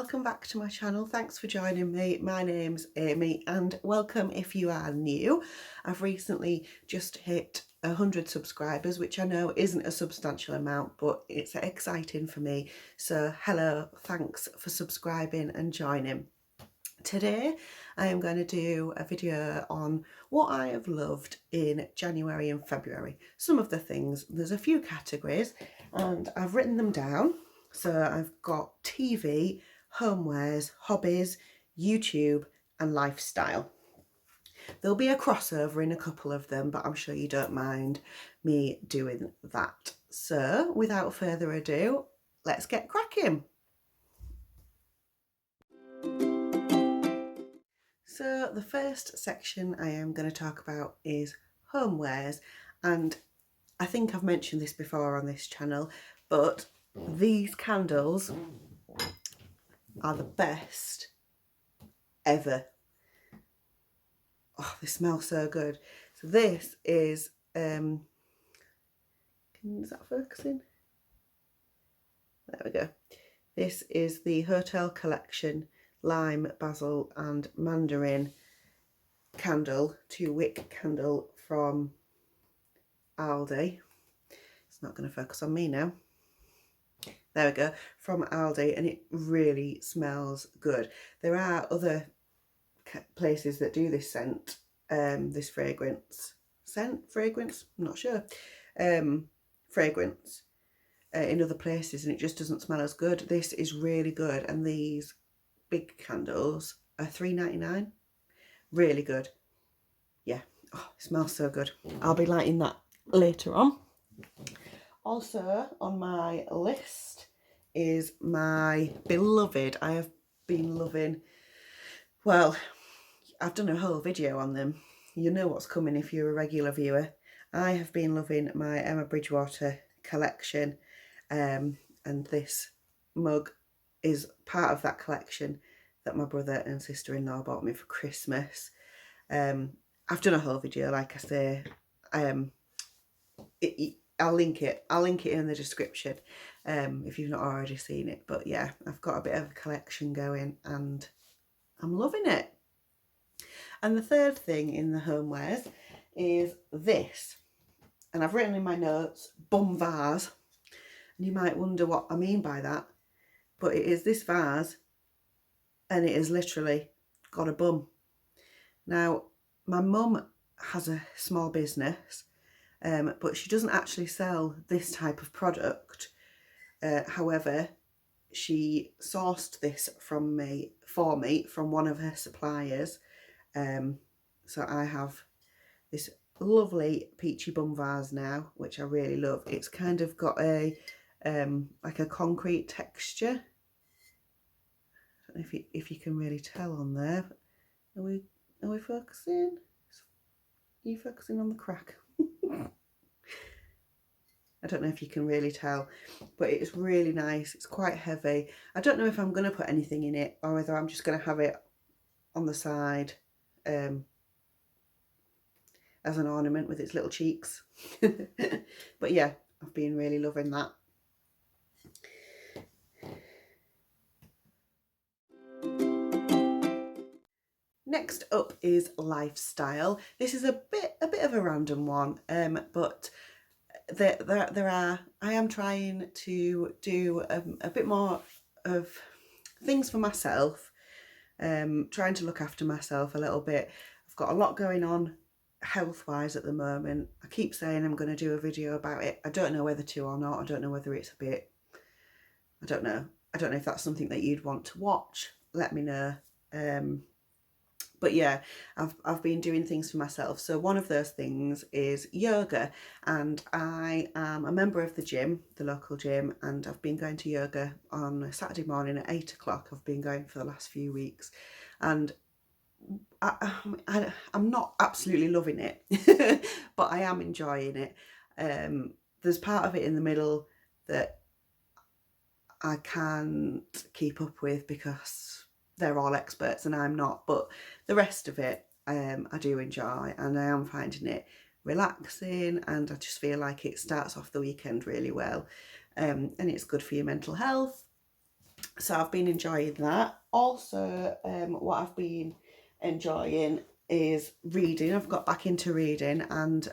welcome back to my channel. Thanks for joining me. My name's Amy and welcome if you are new. I've recently just hit 100 subscribers, which I know isn't a substantial amount, but it's exciting for me. So hello, thanks for subscribing and joining. Today I am going to do a video on what I have loved in January and February. Some of the things, there's a few categories and I've written them down. So I've got TV, homewares, hobbies, YouTube and lifestyle. There'll be a crossover in a couple of them, but I'm sure you don't mind me doing that. So without further ado, let's get cracking. So the first section I am going to talk about is homewares, and I think I've mentioned this before on this channel, but these candles are the best ever. Oh, they smell so good. So this is, is that focusing? There we go. This is the Hotel Collection Lime, Basil and Mandarin candle, 2-wick candle from Aldi. It's not going to focus on me now. There we go, from Aldi, and it really smells good. There are other places that do this scent, this fragrance, I'm not sure, fragrance in other places, and it just doesn't smell as good. This is really good, and these big candles are £3.99. Really good. Yeah, oh, it smells so good. I'll be lighting that later on. Also on my list is my beloved, I have been loving, well, I've done a whole video on them. You know what's coming if you're a regular viewer. I have been loving my Emma Bridgewater collection, and this mug is part of that collection that my brother and sister-in-law bought me for Christmas. I've done a whole video, like I say. I'll link it in the description if you've not already seen it. But yeah, I've got a bit of a collection going and I'm loving it. And the third thing in the homewares is this, and I've written in my notes, bum vase, and you might wonder what I mean by that, but it is this vase and it has literally got a bum. Now, my mum has a small business, but she doesn't actually sell this type of product. However, she sourced this for me from one of her suppliers. So I have this lovely peachy bum vase now, which I really love. It's kind of got a like a concrete texture. I don't know if you can really tell on there. Are we focusing? Are you focusing on the crack? I don't know if you can really tell, but it's really nice. It's quite heavy. I don't know if I'm going to put anything in it or whether I'm just going to have it on the side as an ornament with its little cheeks. But yeah, I've been really loving that. Next up is lifestyle. This is a bit of a random one, but I am trying to do a bit more of things for myself, trying to look after myself a little bit. I've got a lot going on health wise at the moment. I keep saying I'm going to do a video about it. I don't know whether to or not. I don't know whether it's a bit, I don't know if that's something that you'd want to watch. Let me know. But yeah, I've been doing things for myself. So one of those things is yoga, and I am a member of the gym, the local gym, and I've been going to yoga on a Saturday morning at 8 o'clock. I've been going for the last few weeks, and I'm not absolutely loving it, but I am enjoying it. There's part of it in the middle that I can't keep up with because they're all experts and I'm not, but the rest of it I do enjoy, and I am finding it relaxing, and I just feel like it starts off the weekend really well, and it's good for your mental health. So I've been enjoying that. Also, what I've been enjoying is reading. I've got back into reading, and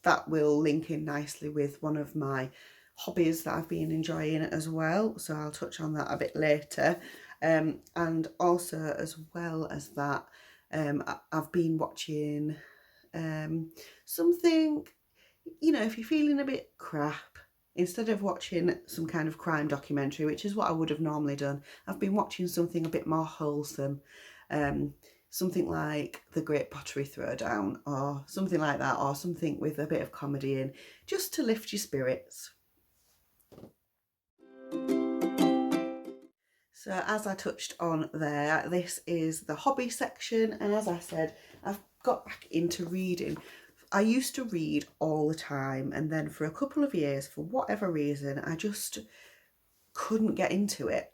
that will link in nicely with one of my hobbies that I've been enjoying as well. So I'll touch on that a bit later. And also, as well as that, I've been watching something, if you're feeling a bit crap, instead of watching some kind of crime documentary, which is what I would have normally done, I've been watching something a bit more wholesome. Um, Something like The Great Pottery Throwdown, or something like that, or something with a bit of comedy in, just to lift your spirits. So as I touched on there, this is the hobby section, and as I said, I've got back into reading. I used to read all the time, and then for a couple of years, for whatever reason, I just couldn't get into it.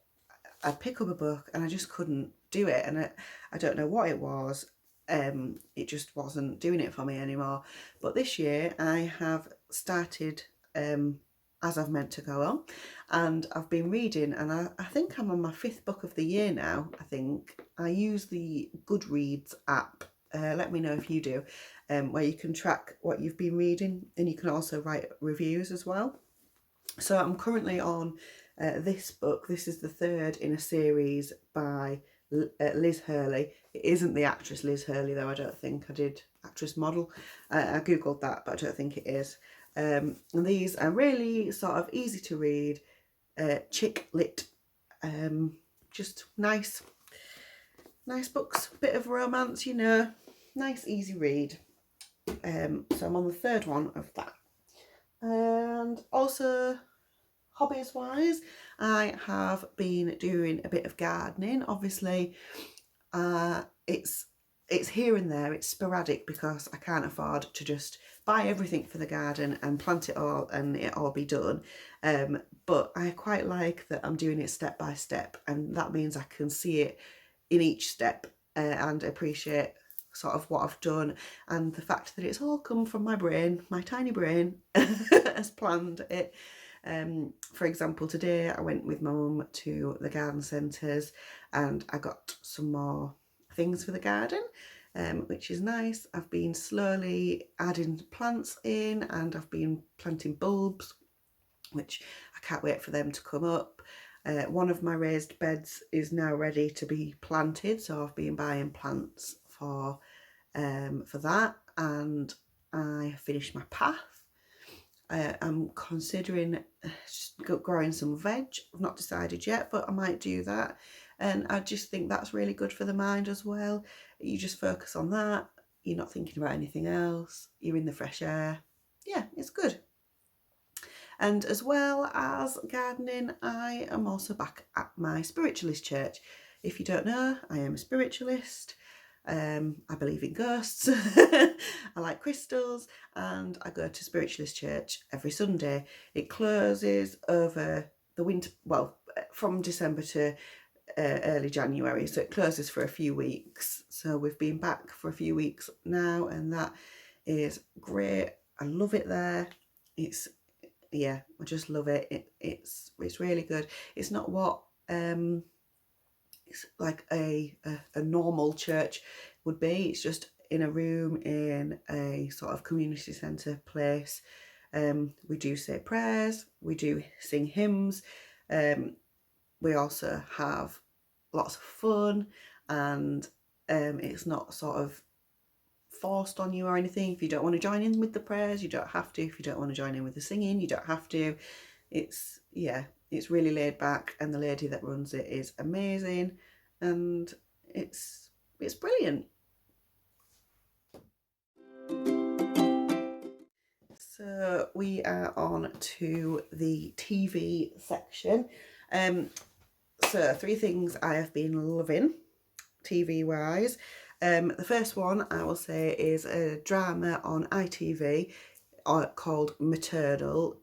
I'd pick up a book and I just couldn't do it, and I don't know what it was. It just wasn't doing it for me anymore. But this year I have started, as I've meant to go on, and I've been reading, and I think I'm on my 5th book of the year now. I think I use the Goodreads app. Let me know if you do, where you can track what you've been reading, and you can also write reviews as well. So I'm currently on this book. This is the 3rd in a series by Liz Hurley. It isn't the actress Liz Hurley, though. I don't think. I did actress model. I googled that, but I don't think it is. And these are really sort of easy to read, chick lit, just nice books. Bit of romance, nice easy read. So I'm on the 3rd one of that. And also, hobbies wise, I have been doing a bit of gardening. Obviously, it's here and there, it's sporadic, because I can't afford to just buy everything for the garden and plant it all and it all be done. But I quite like that I'm doing it step by step, and that means I can see it in each step, and appreciate sort of what I've done, and the fact that it's all come from my brain, my tiny brain has planned it. For example, today I went with my mum to the garden centres, and I got some more things for the garden, which is nice. I've been slowly adding plants in, and I've been planting bulbs, which I can't wait for them to come up. One of my raised beds is now ready to be planted, so I've been buying plants for that, and I finished my path. I'm considering growing some veg. I've not decided yet, but I might do that. And I just think that's really good for the mind as well. You just focus on that. You're not thinking about anything else. You're in the fresh air. Yeah, it's good. And as well as gardening, I am also back at my spiritualist church. If you don't know, I am a spiritualist. I believe in ghosts. I like crystals, and I go to spiritualist church every Sunday. It closes over the winter, well, from December to early January, so it closes for a few weeks. So we've been back for a few weeks now, and that is great. I love it there. I just love it. It's really good. It's not what it's like a normal church would be. It's just in a room in a sort of community centre place. We do say prayers, we do sing hymns, we also have lots of fun, and it's not sort of forced on you or anything. If you don't want to join in with the prayers, you don't have to. If you don't want to join in with the singing, you don't have to. It's really laid back, and the lady that runs it is amazing, and it's brilliant. So we are on to the TV section. So 3 things I have been loving TV wise. The first one I will say is a drama on ITV called Maternal.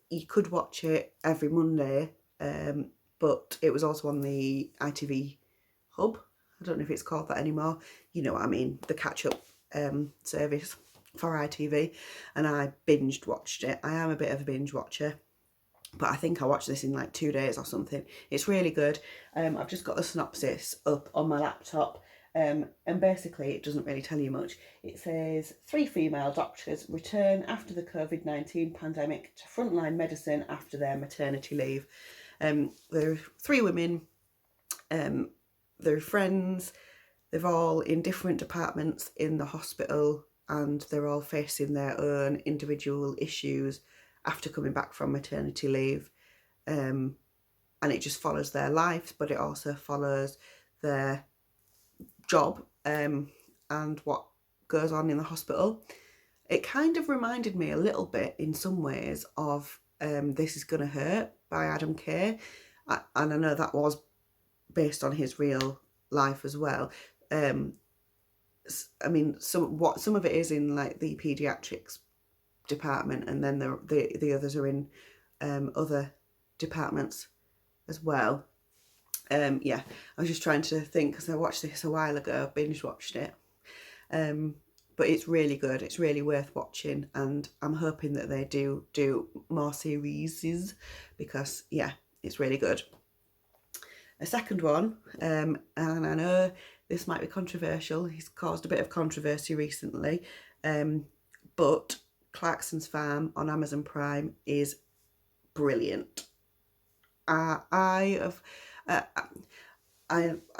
You could watch it every Monday, but it was also on the ITV Hub. I don't know if it's called that anymore. You know what I mean, the catch-up service for ITV, and I binged watched it. I am a bit of a binge watcher. but I think I watched this in like 2 days or something. It's really good. I've just got the synopsis up on my laptop, and basically it doesn't really tell you much. It says 3 female doctors return after the COVID-19 pandemic to frontline medicine after their maternity leave. There are 3 women, they're friends, they're all in different departments in the hospital, and they're all facing their own individual issues after coming back from maternity leave. And it just follows their lives, but it also follows their job, and what goes on in the hospital. It kind of reminded me a little bit in some ways of This Is Gonna Hurt by Adam Kay, and I know that was based on his real life as well. I mean, some of it is in like the paediatrics department, and then the others are in other departments as well. Yeah, I was just trying to think, because I watched this a while ago, binge watched it. But it's really good, it's really worth watching, and I'm hoping that they do more series, because yeah, it's really good. A second one, and I know this might be controversial, he's caused a bit of controversy recently, but Clarkson's Farm on Amazon Prime is brilliant. I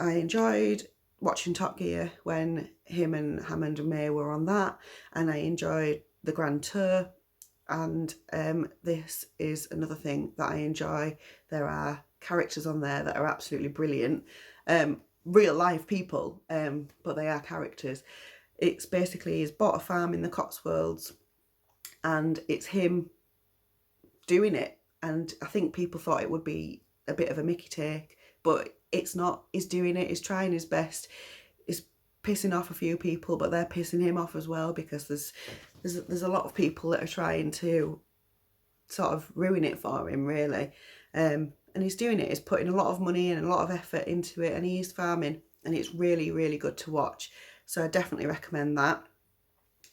enjoyed watching Top Gear when him and Hammond and May were on that, and I enjoyed the Grand Tour, and this is another thing that I enjoy. There are characters on there that are absolutely brilliant, real life people, but they are characters. It's basically, he's bought a farm in the Cotswolds, and it's him doing it, and I think people thought it would be a bit of a Mickey take, but it's not. He's doing it, he's trying his best, he's pissing off a few people, but they're pissing him off as well, because there's a lot of people that are trying to sort of ruin it for him, really. And he's doing it, he's putting a lot of money and a lot of effort into it, and he's farming, and it's really, really good to watch. So I definitely recommend that.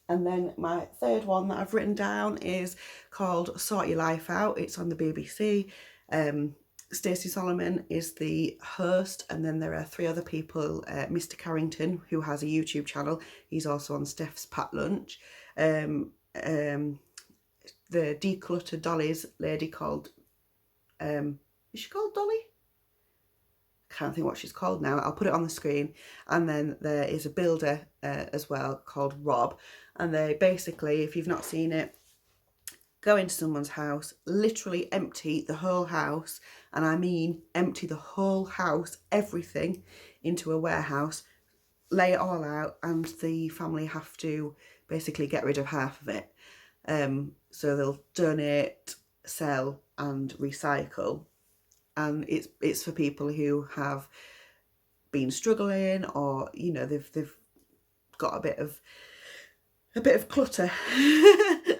And then my third one that I've written down is called Sort Your Life Out. It's on the BBC. Stacey Solomon is the host, and then there are 3 other people. Mr. Carrington, who has a YouTube channel, he's also on Steph's Pat Lunch. The Declutter Dollies lady called, is she called Dolly? I can't think what she's called now. I'll put it on the screen. And then there is a builder as well called Rob, and they basically, if you've not seen it, go into someone's house, literally empty the whole house, and I mean empty the whole house, everything, into a warehouse, lay it all out, and the family have to basically get rid of half of it. So they'll donate, sell and recycle, and it's for people who have been struggling, or you know, they've got a bit of clutter.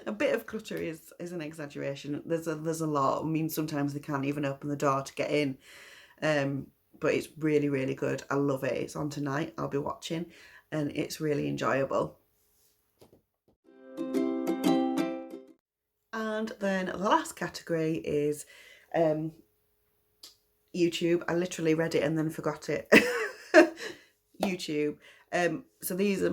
A bit of clutter is an exaggeration. There's a lot. I mean, sometimes they can't even open the door to get in. But it's really, really good. I love it. It's on tonight. I'll be watching, and it's really enjoyable. And then the last category is YouTube. I literally read it and then forgot it. YouTube. So these are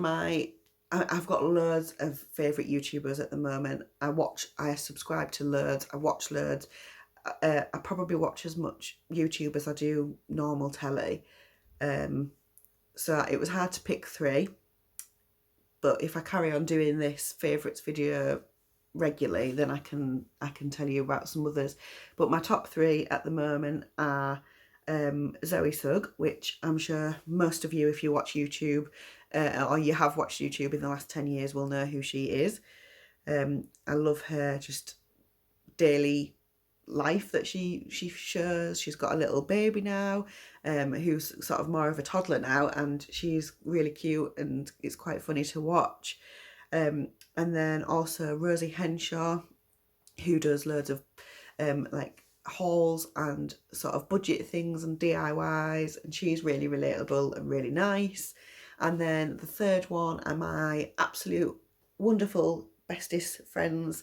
I've got loads of favourite YouTubers at the moment. I subscribe to loads, I watch loads. I probably watch as much YouTube as I do normal telly. So it was hard to pick 3. But if I carry on doing this favourites video regularly, then I can tell you about some others. But my top 3 at the moment are Zoe Sugg, which I'm sure most of you, if you watch YouTube, or you have watched YouTube in the last 10 years, will know who she is. I love her just daily life that she shows. She's got a little baby now, who's sort of more of a toddler now, and she's really cute and it's quite funny to watch. And then also Rosie Henshaw, who does loads of like hauls and sort of budget things and DIYs, and she's really relatable and really nice. And then the third one are my absolute wonderful bestest friends,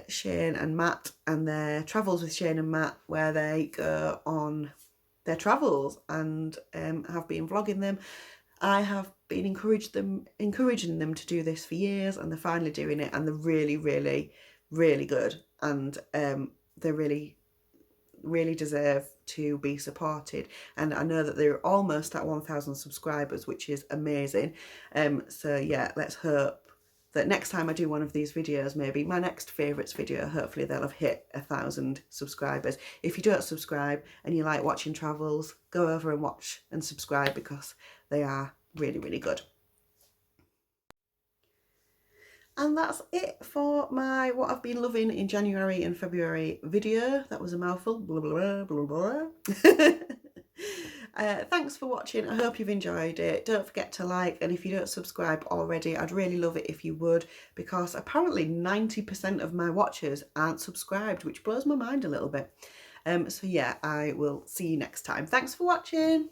Shane and Matt and their travels with Shane and Matt, where they go on their travels and have been vlogging them. I have been encouraging them to do this for years, and they're finally doing it, and they're really, really, really good, and they really deserve to be supported. And I know that they're almost at 1,000 subscribers, which is amazing. So yeah, let's hope that next time I do one of these videos, maybe my next favourites video, hopefully they'll have hit 1,000 subscribers. If you don't subscribe and you like watching travels, go over and watch and subscribe, because they are really, really good. And that's it for my what I've been loving in January and February video. That was a mouthful. Blah, blah, blah, blah, blah. Thanks for watching. I hope you've enjoyed it. Don't forget to like, and if you don't subscribe already, I'd really love it if you would, because apparently 90% of my watchers aren't subscribed, which blows my mind a little bit. So yeah, I will see you next time. Thanks for watching.